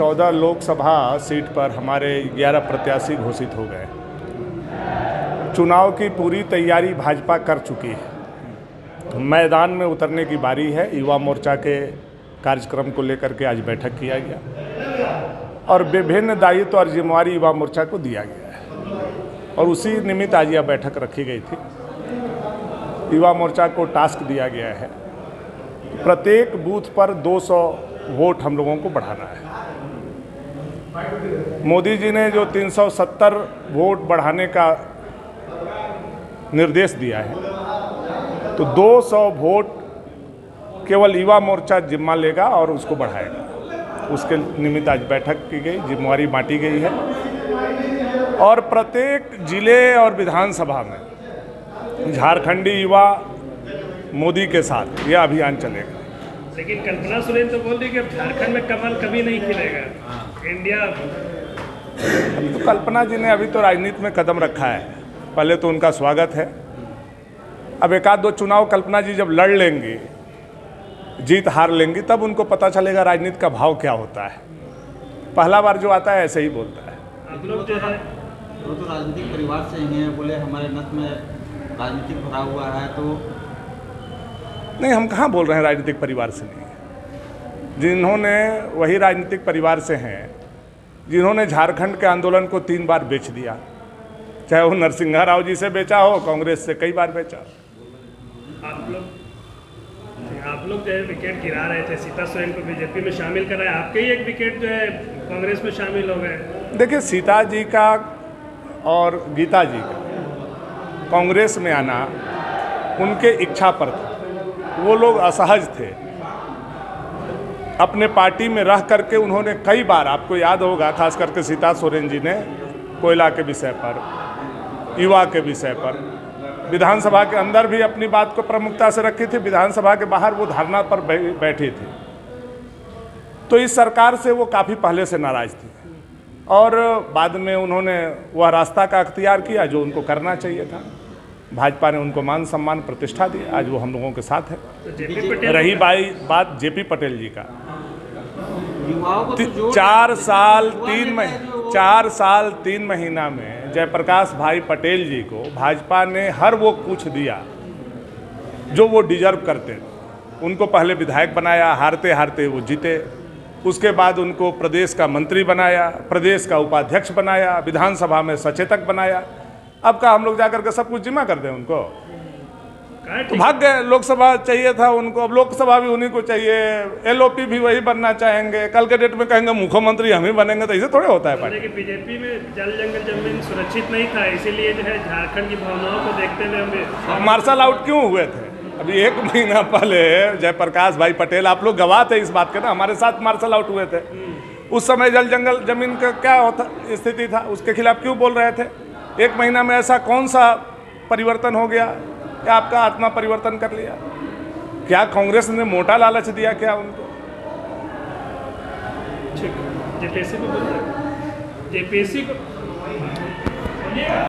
14 Lok Sabha seat पर हमारे 11 प्रत्याशी घोषित हो गए। चुनाव की पूरी तैयारी भाजपा कर चुकी है। मैदान में उतरने की बारी है। युवा मोर्चा के कार्यक्रम को लेकर के आज बैठक किया गया और विभिन्न दायित्व और जिम्मेवारी युवा मोर्चा को दिया गया है और उसी निमित्त आज यह बैठक रखी गई थी। युवा मोर्चा को टास्क दिया गया है, प्रत्येक बूथ पर 200 वोट हम लोगों को बढ़ाना है। मोदी जी ने जो 370 वोट बढ़ाने का निर्देश दिया है, तो 200 वोट केवल युवा मोर्चा जिम्मा लेगा और उसको बढ़ाएगा। उसके निमित्त आज बैठक की गई, जिम्मेवारी बांटी गई है और प्रत्येक जिले और विधानसभा में झारखंडी युवा मोदी के साथ यह अभियान चलेगा। लेकिन कल्पना सोरेन तो बोल रही कि अब झारखंड में कमल कभी नहीं खिलेगा। इंडिया अभी तो कल्पना जी ने अभी तो राजनीति में कदम रखा है, पहले तो उनका स्वागत है। अब एक आध दो चुनाव कल्पना जी जब लड़ लेंगी, जीत हार लेंगी, तब उनको पता चलेगा राजनीति का भाव क्या होता है। पहला बार जो आता है ऐसे ही बोलता है। आप लोग जो है वो तो राजनीतिक परिवार से ही हैं, बोले हमारे नस में राजनीतिक भरा हुआ है। तो नहीं, हम कहाँ बोल रहे हैं राजनीतिक परिवार से नहीं। जिन्होंने वही राजनीतिक परिवार से हैं जिन्होंने झारखंड के आंदोलन को 3 बार बेच दिया, चाहे वो नरसिंहा राव जी से बेचा हो, कांग्रेस से कई बार बेचा। आप लोग जो है विकेट गिरा रहे थे, सीता सोरेन को बीजेपी में शामिल कर रहे हैं, आपके ही एक विकेट जो है कांग्रेस में शामिल हो गए। देखिए, सीता जी का और गीता जी का कांग्रेस में आना उनके इच्छा पर था। वो लोग असहज थे। अपने पार्टी में रह करके उन्होंने कई बार, आपको याद होगा, खास करके सीता सोरेन जी ने कोयला के विषय पर, युवा के विषय पर, विधानसभा के अंदर भी अपनी बात को प्रमुखता से रखी थी, विधानसभा के बाहर वो धरना पर बैठी थी। तो इस सरकार से वो काफ़ी पहले से नाराज थी और बाद में उन्होंने वह रास्ता का अख्तियार किया जो उनको करना चाहिए था। भाजपा ने उनको मान सम्मान प्रतिष्ठा दी, आज वो हम लोगों के साथ है। तो रही बात जेपी पटेल जी का, युवाओं को तो 4 साल 3 महीना में जयप्रकाश भाई पटेल जी को भाजपा ने हर वो कुछ दिया जो वो डिजर्व करते थे। उनको पहले विधायक बनाया, हारते हारते वो जीते। उसके बाद उनको प्रदेश का मंत्री बनाया, प्रदेश का उपाध्यक्ष बनाया, विधानसभा में सचेतक बनाया। अब का हम लोग जाकर के सब कुछ जिम्मा कर दें उनको? तो भाग गए। लोकसभा चाहिए था उनको, अब लोकसभा भी उन्हीं को चाहिए। एलओपी भी वही बनना चाहेंगे। कल के डेट में कहेंगे मुख्यमंत्री हम ही बनेंगे, तो ऐसे थोड़े होता है। कि बीजेपी में जल जंगल जमीन सुरक्षित नहीं था, इसीलिए जो है झारखंड की भावनाओं को देखते हुए हम मार्शल आउट क्यों हुए थे? अभी 1 महीना पहले जयप्रकाश भाई पटेल, आप लोग गवाह थे इस बात के ना, हमारे साथ मार्शल आउट हुए थे। उस समय जल जंगल जमीन का क्या स्थिति था, उसके खिलाफ क्यों बोल रहे थे? 1 महीना में ऐसा कौन सा परिवर्तन हो गया क्या आपका आत्मा परिवर्तन कर लिया? क्या कांग्रेस ने मोटा लालच दिया क्या उनको? जेपीएससी को